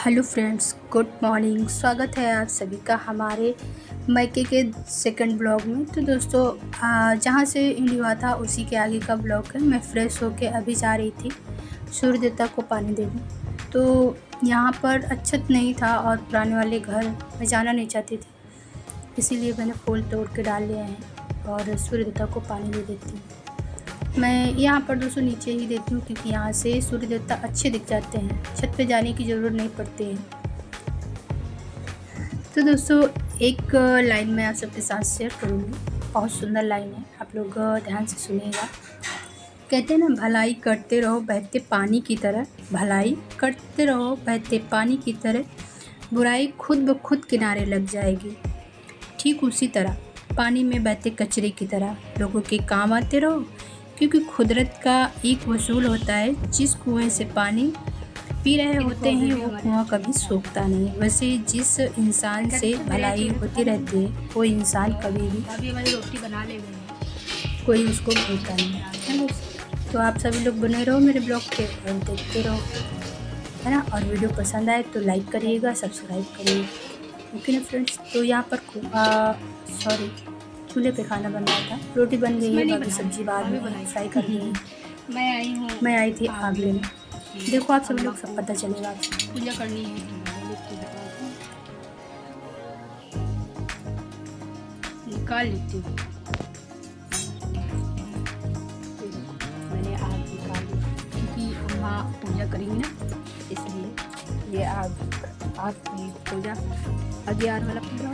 Hello friends, good morning. स्वागत है आप सभी का हमारे मायके के सेकंड ब्लॉग में। तो दोस्तों, जहाँ से एंड हुआ था उसी के आगे का ब्लॉग है। मैं फ्रेश होके अभी जा रही थी सूर्य देवता को पानी देने। तो यहाँ पर अच्छत नहीं था और पुराने वाले घर में जाना नहीं चाहती थी, इसीलिए मैंने फूल तोड़ के डाल लिया है और सूर्य देवता को पानी दे देती हूँ। मैं यहाँ पर दोस्तों नीचे ही देती हूँ, क्योंकि यहाँ से सूर्य देवता अच्छे दिख जाते हैं, छत पे जाने की ज़रूरत नहीं पड़ती है। तो दोस्तों, एक लाइन मैं आप सबके साथ शेयर करूँगी, बहुत सुंदर लाइन है, आप लोग ध्यान से सुनिएगा। कहते हैं ना, भलाई करते रहो बहते पानी की तरह, भलाई करते रहो बहते पानी की तरह, बुराई खुद ब खुद किनारे लग जाएगी। ठीक उसी तरह पानी में बहते कचरे की तरह लोगों के काम आते रहो, क्योंकि कुदरत का एक वसूल होता है। जिस कुएं से पानी पी रहे होते हैं वो कुआं कभी सूखता नहीं। वैसे जिस इंसान से भलाई होती रहती है वो इंसान कभी भी रोटी बना ले कोई उसको भूलता नहीं है। तो आप सभी लोग बने रहो मेरे ब्लॉग पे और देखते रहो, है ना। और वीडियो पसंद आए तो लाइक करिएगा, सब्सक्राइब करिएगा, ओके ना फ्रेंड्स। तो यहाँ पर चूल्हे पे खाना बन रहा था, रोटी बन गई है, बाकी सब्जी बाद में फ्राई करनी है। मैं आई थी आग लेने। देखो आप सभी लोग, सब पता चलेगा। आपसे पूजा करनी है, निकाल लेती हूँ। मैंने आग निकाल ली, क्योंकि अम्मा पूजा करेंगी ना, इसलिए ये आग की पूजा अगियार वाला पूजा।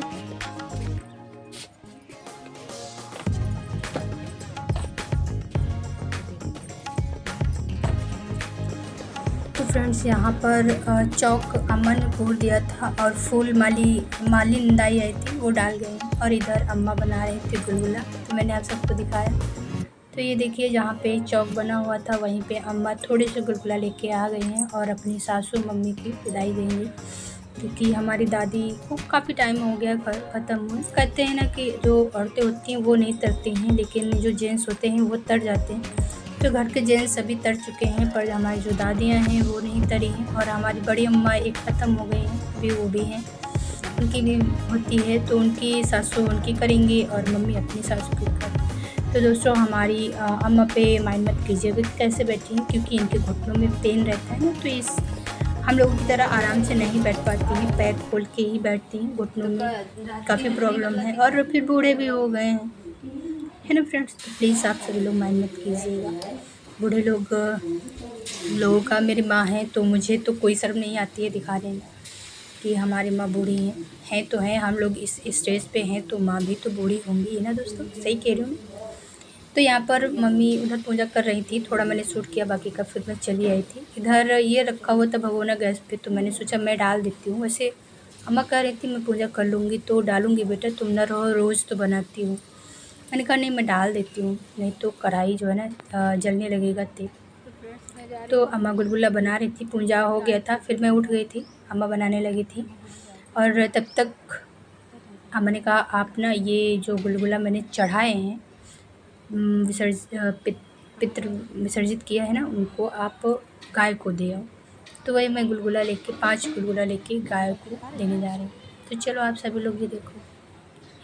तो फ्रेंड्स, यहाँ पर चौक अम्मा ने भून दिया था और फूल माली निंदाई आई थी, वो डाल गए। और इधर अम्मा बना रहे थे गुलगुला, तो मैंने आप सबको दिखाया। तो ये देखिए, जहाँ पे चौक बना हुआ था वहीं पे अम्मा थोड़े से गुलगुला लेके आ गई हैं और अपनी सासू मम्मी की विदाई देंगी, क्योंकि हमारी दादी को काफ़ी टाइम हो गया ख़त्म हुए। कहते हैं ना कि जो औरतें होती हैं वो नहीं तरती हैं, लेकिन जो जेंट्स होते हैं वो तर जाते हैं। तो घर के जेंट्स सभी तर चुके हैं, पर हमारी जो दादियाँ हैं वो नहीं तरी हैं। और हमारी बड़ी अम्मा एक ख़त्म हो गई हैं, अभी वो भी हैं, उनकी भी होती है, तो उनकी सासू उनकी करेंगी और मम्मी अपनी सासू की करें। तो दोस्तों, हमारी अम्मा पे माइंड मत कीजिएगा कैसे बैठी हैं, क्योंकि इनके घुटनों में पेन रहता है ना, तो हम लोगों की तरह आराम से नहीं बैठ पाती हैं, पैर खोल के ही बैठती हैं, घुटनों में काफ़ी प्रॉब्लम है और फिर बूढ़े भी हो गए हैं, है ना फ्रेंड्स। तो प्लीज़ आप सभी लोग माइंड मत कीजिएगा। बूढ़े लोगों का मेरी माँ है, तो मुझे तो कोई शर्म नहीं आती है दिखाने में कि हमारी माँ बूढ़ी हैं तो हैं। हम लोग इस स्टेज पे हैं तो माँ भी तो बूढ़ी होंगी, है ना दोस्तों, सही कह रही हूँ। तो यहाँ पर मम्मी उधर पूजा कर रही थी, थोड़ा मैंने शूट किया, बाकी का फिर मैं चली आई थी। इधर ये रखा हुआ था भगोना गैस पे, तो मैंने सोचा मैं डाल देती हूँ। वैसे अम्मा कह रही थी मैं पूजा कर लूँगी तो डालूँगी बेटा, तुम न रहो, रोज़ तो बनाती हूँ। मैंने कहा नहीं, मैं डाल देती हूँ, नहीं तो कढ़ाई जो है ना जलने लगेगा तेल। तो अम्मा गुलगुला बना रही थी, पूजा हो गया था, फिर मैं उठ गई थी, अम्मा बनाने लगी थी। और तब तक अम्मा ने कहा आप ना ये जो गुलगुला मैंने चढ़ाए हैं, पितृ विसर्जित किया है ना, उनको आप गाय को दे आओ। तो वही मैं गुलगुला लेके 5 गुलगुला लेके गाय को देने जा रही हूँ। तो चलो आप सभी लोग ये देखो,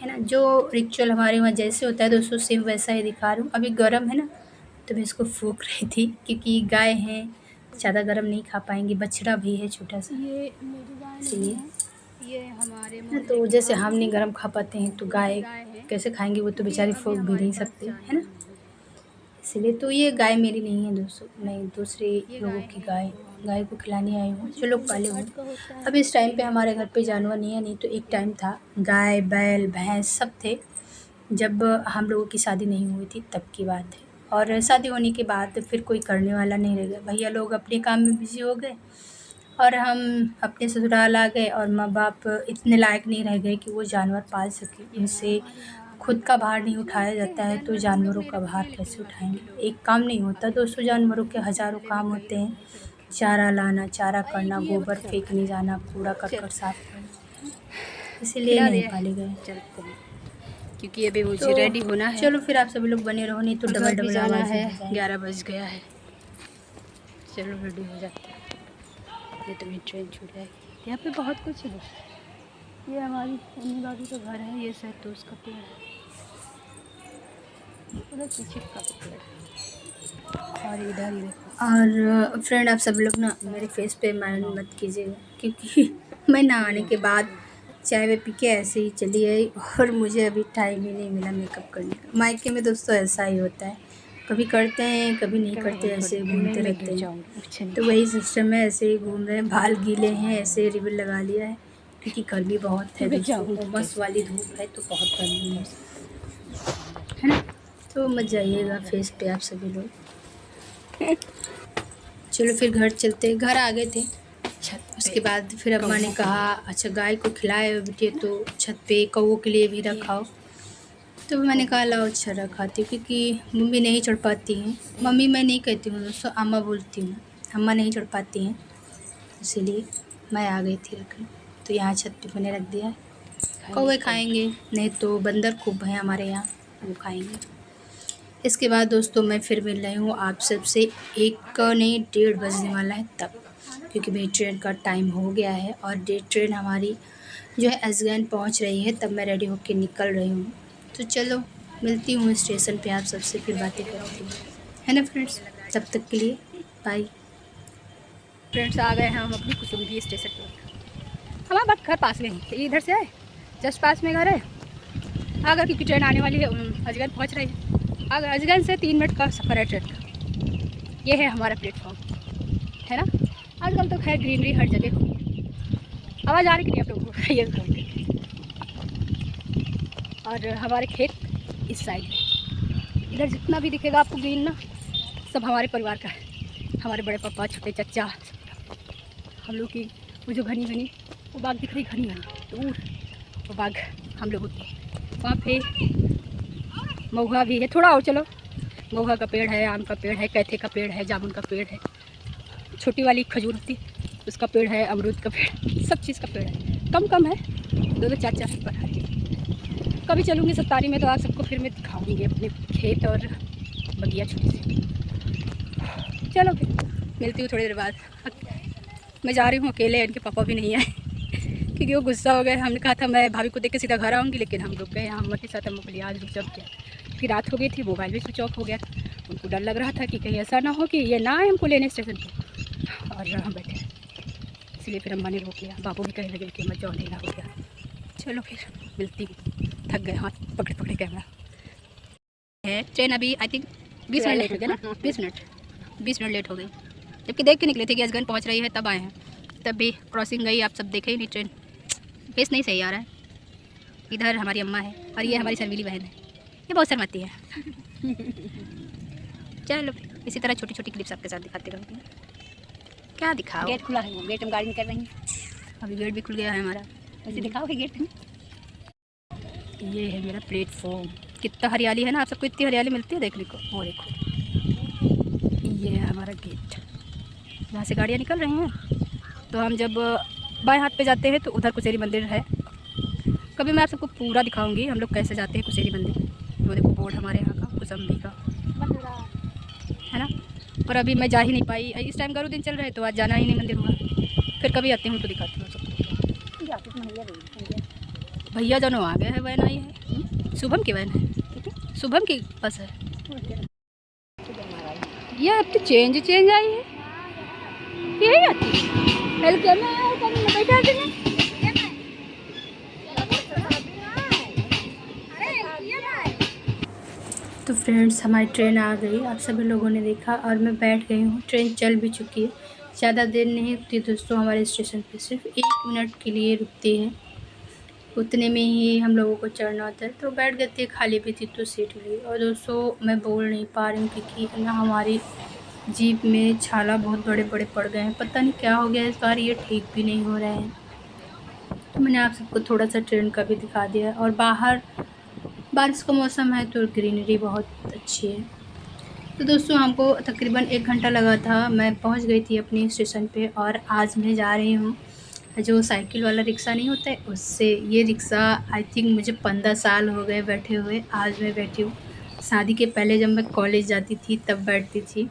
है ना, जो रिचुअल हमारे वहाँ जैसे होता है दोस्तों, सेम वैसा ही दिखा रही हूँ। अभी गर्म है ना, तो मैं इसको फूंक रही थी, क्योंकि गाय हैं, ज़्यादा गर्म नहीं खा पाएंगी, बछड़ा भी है छोटा सा, इसलिए ये हमारे ना, तो जैसे हम नहीं गर्म खा पाते हैं तो गाय कैसे खाएंगी, वो तो बेचारी फूंक भी नहीं सकती, है ना। इसलिए तो ये गाय मेरी नहीं है दोस्तों, मैं दूसरे लोगों की गाय को खिलाने आई हूँ, जो लोग पाले हुए। अब इस टाइम पे हमारे घर पे जानवर नहीं है, नहीं तो एक टाइम था, गाय बैल भैंस सब थे, जब हम लोगों की शादी नहीं हुई थी तब की बात है। और शादी होने के बाद फिर कोई करने वाला नहीं रह गया, भैया लोग अपने काम में बिजी हो गए और हम अपने ससुराल आ गए, और माँ बाप इतने लायक नहीं रह गए कि वो जानवर पाल सके। इनसे खुद का भार नहीं उठाया जाता है तो जानवरों का भार कैसे उठाएंगे। एक काम नहीं होता दोस्तों, जानवरों के हज़ारों काम होते हैं, चारा लाना, चारा करना, गोबर फेंकने जाना, कूड़ा करकट साफ करना, इसीलिए नहीं पाले गए, क्योंकि अभी मुझे रेडी होना है। चलो फिर आप सभी लोग बने रहो, नहीं तो डबल जाना आवाज़ है, हो जाएगी। 11 बज गया है। चलो रेडी हो जाते हैं, ये तो मेरी ट्रेन छूट जाएगी। यहाँ पे बहुत कुछ है। ये हमारी मम्मी बाबू का घर है, ये शहतूश का पेड़ है, उधर पीछे का पेड़ है, और इधर ही देखो। और फ्रेंड आप सब लोग ना मेरे फेस पे माइंड मत कीजिएगा, क्योंकि मैं नहाने के बाद चाय वे पी के ऐसे ही चली आई और मुझे अभी टाइम ही नहीं मिला मेकअप करने का। मायके में दोस्तों ऐसा ही होता है, कभी करते हैं कभी नहीं करते, ऐसे घूमते रहते हैं। तो वही सिस्टम है, ऐसे ही घूम रहे हैं, बाल गीले हैं, ऐसे रिबन लगा लिया है क्योंकि गर्मी बहुत है दोस्तों, बस वाली धूप है तो बहुत गर्मी है ना। तो मत जाइएगा फेस पे आप सभी लोग। चलो फिर घर चलते, घर आ गए थे। उसके बाद फिर अम्मा ने कहा अच्छा गाय को खिलाए हो बेटे तो छत पे कौवों के लिए भी रखाओ। तो मैंने कहा लाओ अच्छा रखाती हूँ, क्योंकि मम्मी नहीं चढ़ पाती हैं। मम्मी मैं नहीं कहती हूँ दोस्तों, अम्मा बोलती हूँ, अम्मा नहीं चढ़ पाती हैं, इसीलिए मैं आ गई थी रखने। तो यहाँ छत पे मैंने रख दिया है, कौवे खाएंगे, नहीं तो बंदर खूब हैं हमारे यहाँ, वो खाएंगे। इसके बाद दोस्तों मैं फिर मिल रही हूँ आप सबसे, 1 नहीं 1:30 बजने वाला है तब, क्योंकि मेरी ट्रेन का टाइम हो गया है और ट्रेन हमारी जो है अजगैन पहुँच रही है, तब मैं रेडी होकर निकल रही हूँ। तो चलो मिलती हूँ स्टेशन पे आप सबसे, फिर बातें करती हूँ, है ना फ्रेंड्स। तब तक के लिए बाय। फ्रेंड्स आ गए हैं हम अपनी कुसुम्भी स्टेशन पर। हमारा घर पास में ही, इधर से है, जस्ट पास में घर है। अगर क्योंकि ट्रेन आने वाली है, अजगैन पहुँच रही है। अगर अजगैन से 3 मिनट का सफ़र है ट्रेन का। ये है हमारा प्लेटफॉर्म, है ना। आजकल तो खैर ग्रीनरी हर जगह होगी। आवाज़ आ रही कि नहीं आप लोगों को? ये और हमारे खेत इस साइड में, इधर जितना भी दिखेगा आपको ग्रीन ना, सब हमारे परिवार का है। हमारे बड़े पापा, छोटे चाचा, हम लोग की वो जो घनी घनी वो बाग दिख रही, घनी घनी दूर वो बाग हम लोगों की। वहाँ पे महुआ भी है, थोड़ा और चलो, महुआ का पेड़ है, आम का पेड़ है, कैथे का पेड़ है, जामुन का पेड़ है, छोटी वाली खजूर होती उसका पेड़ है, अमरूद का पेड़, सब चीज़ का पेड़ है। कम कम है, 2-4 पर है। कभी चलूँगी सत्तारी में तो आप सबको फिर मैं दिखाऊँगी अपने खेत और बगिया छोटी सी। चलो फिर मिलती हूँ थोड़ी देर बाद। मैं जा रही हूँ अकेले, इनके पापा भी नहीं आए क्योंकि वो गुस्सा हो गए। हमने कहा था मैं भाभी को देख के सीधा घर आऊँगी, लेकिन हम रुक गए यहाँ। अम्मा के साथ अम्मा को लिया आज रुक जब किया, फिर रात हो गई थी, मोबाइल भी स्विच ऑफ हो गया था। उनको डर लग रहा था कि कहीं ऐसा ना हो कि ये ना आए हमको लेने स्टेशन पर, और हम बैठे, इसलिए फिर अम्मा ने रोक लिया। बाबू भी कहने लगे कि मत जाओ, लेना हो गया। चलो फिर मिलती हूँ, थक गए हाथ पकड़े पकड़े कैमरा है। ट्रेन अभी आई थिंक 20 मिनट लेट हो गया ना, 20 मिनट लेट हो गई, जबकि देख के निकले थे कि अजगैन पहुँच रही है, तब आए हैं। तब भी क्रॉसिंग गई, आप सब देखे ही नहीं। ट्रेन फेस नहीं सही आ रहा है। इधर हमारी अम्मा है और ये हमारी शर्मीली बहन है, ये बहुत शर्माती है। चलो इसी तरह छोटी छोटी क्लिप्स आपके साथ दिखाते रहूँगी। क्या दिखाओ? गेट खुला है, गेट हम गाड़ी में कर रही हैं। अभी गेट भी खुल गया है हमारा, वैसे दिखाओगे गेट में। ये है मेरा प्लेटफॉर्म, कितना हरियाली है ना, आप सबको इतनी हरियाली मिलती है देखने को। और देखो ये है हमारा गेट, यहाँ से गाड़ियाँ निकल रही हैं। तो हम जब बाएं हाथ पे जाते हैं तो उधर कुसेरी मंदिर है। कभी मैं आप सबको पूरा दिखाऊंगी हम लोग कैसे जाते हैं कुसेरी मंदिर। वो देखो बोर्ड हमारे यहाँ का, कुसुम्भी का, है ना। पर अभी मैं जा ही नहीं पाई, इस टाइम गरु दिन चल रहे हैं तो आज जाना ही नहीं मंदिर हुआ। फिर कभी आती हूँ तो दिखाती हूँ सबको। भैया जानो आ गया है, वैन आई है, शुभम की वैन है, शुभम की बस है। ये अब तो चेंज आई है, यही आती है। हल्के में बैठा के तो फ्रेंड्स हमारी ट्रेन आ गई, आप सभी लोगों ने देखा, और मैं बैठ गई हूँ। ट्रेन चल भी चुकी है, ज़्यादा देर नहीं रुकती दोस्तों। हमारे स्टेशन पे सिर्फ 1 मिनट के लिए रुकती है, उतने में ही हम लोगों को चढ़ना होता है। तो बैठ गए थे, खाली भी थी तो सीट ली। और दोस्तों मैं बोल नहीं पा रही हूँ क्योंकि ना हमारी जीप में छाला बहुत बड़े बड़े पड़ गए हैं, पता नहीं क्या हो गया इस बार, ये ठीक भी नहीं हो रहे हैं। तो मैंने आप सबको थोड़ा सा ट्रेन का भी दिखा दिया। और बाहर बारिश का मौसम है तो ग्रीनरी बहुत अच्छी है। तो दोस्तों हमको तकरीबन 1 घंटा लगा था, मैं पहुंच गई थी अपनी स्टेशन पे। और आज मैं जा रही हूँ जो साइकिल वाला रिक्शा नहीं होता है उससे। ये रिक्शा आई थिंक मुझे 15 साल हो गए बैठे हुए, आज मैं बैठी हूँ। शादी के पहले जब मैं कॉलेज जाती थी तब बैठती थी,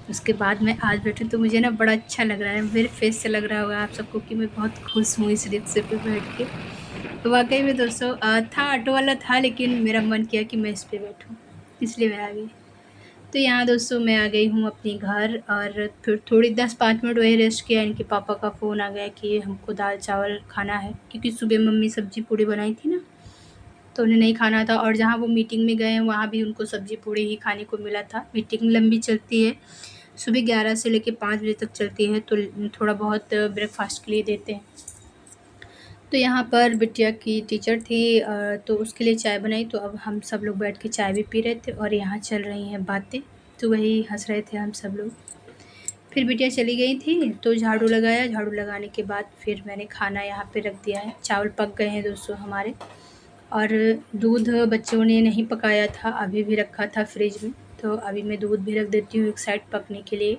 उसके बाद मैं आज बैठी तो मुझे ना बड़ा अच्छा लग रहा है। मेरे फेस से लग रहा होगा आप सबको कि मैं बहुत खुश हूँ इस रिक्शे पे बैठ के। तो वाक़ई में दोस्तों था ऑटो वाला था, लेकिन मेरा मन किया कि मैं इस पे बैठूँ, इसलिए मैं आ गई। तो यहाँ दोस्तों मैं आ गई हूँ अपने घर, और फिर थोड़ी 10-5 मिनट वहीं रेस्ट किया। इनके पापा का फ़ोन आ गया कि हमको दाल चावल खाना है, क्योंकि सुबह मम्मी सब्ज़ी पूड़ी बनाई थी ना, तो उन्हें नहीं खाना था। और जहाँ वो मीटिंग में गए हैं वहाँ भी उनको सब्ज़ी पूड़ी ही खाने को मिला था। मीटिंग लंबी चलती है, सुबह 11 से लेके 5 बजे तक चलती है, तो थोड़ा बहुत ब्रेकफ़ास्ट के लिए देते हैं। तो यहाँ पर बिटिया की टीचर थी, तो उसके लिए चाय बनाई। तो अब हम सब लोग बैठ के चाय भी पी रहे थे और यहाँ चल रही हैं बातें, तो वही हँस रहे थे हम सब लोग। फिर बिटिया चली गई थी तो झाड़ू लगाया, झाड़ू लगाने के बाद फिर मैंने खाना यहाँ पे रख दिया है। चावल पक गए हैं दोस्तों हमारे, और दूध बच्चों ने नहीं पकाया था, अभी भी रखा था फ्रिज में, तो अभी मैं दूध भी रख देती हूँ एक साइड पकने के लिए,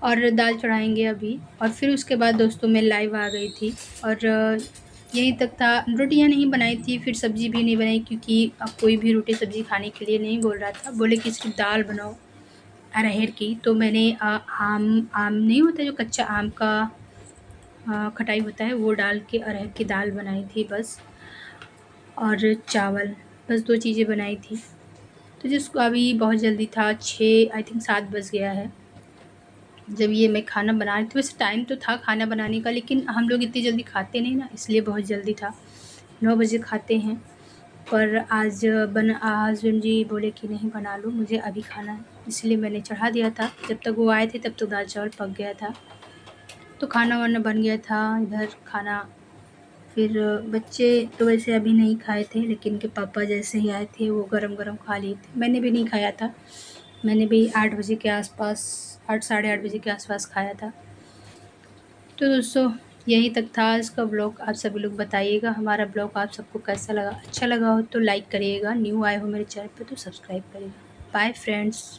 और दाल चढ़ाएँगे अभी। और फिर उसके बाद दोस्तों मैं लाइव आ गई थी, और यहीं तक था। रोटियाँ नहीं बनाई थी, फिर सब्ज़ी भी नहीं बनाई, क्योंकि अब कोई भी रोटी सब्ज़ी खाने के लिए नहीं बोल रहा था, बोले कि सिर्फ़ दाल बनाओ अरहर की। तो मैंने आम आम नहीं होता जो कच्चा आम का खटाई होता है, वो डाल के अरहर की दाल बनाई थी बस, और चावल, बस 2 चीज़ें बनाई थी। तो जिसको अभी बहुत जल्दी था, 6 आई थिंक 7 बज गया है जब ये मैं खाना बना रही थी। वैसे टाइम तो था खाना बनाने का, लेकिन हम लोग इतनी जल्दी खाते नहीं ना, इसलिए बहुत जल्दी था, 9 बजे खाते हैं। पर आज हस्बैंड जी बोले कि नहीं बना लो, मुझे अभी खाना है, इसलिए मैंने चढ़ा दिया था। जब तक वो आए थे तब तक दाल चावल पक गया था, तो खाना वाना बन गया था इधर खाना। फिर बच्चे तो वैसे अभी नहीं खाए थे, लेकिन इनके पापा जैसे ही आए थे वो गरम-गरम खा लिए थे। मैंने भी नहीं खाया था, मैंने भी 8 बजे के आस-पास, 8 साढ़े 8 बजे के आस-पास खाया था। तो दोस्तों यहीं तक था आज का ब्लॉग। आप सभी लोग बताइएगा हमारा ब्लॉग आप सबको कैसा लगा। अच्छा लगा हो तो लाइक करिएगा, न्यू आए हो मेरे चैनल पे तो सब्सक्राइब करिएगा। Bye friends.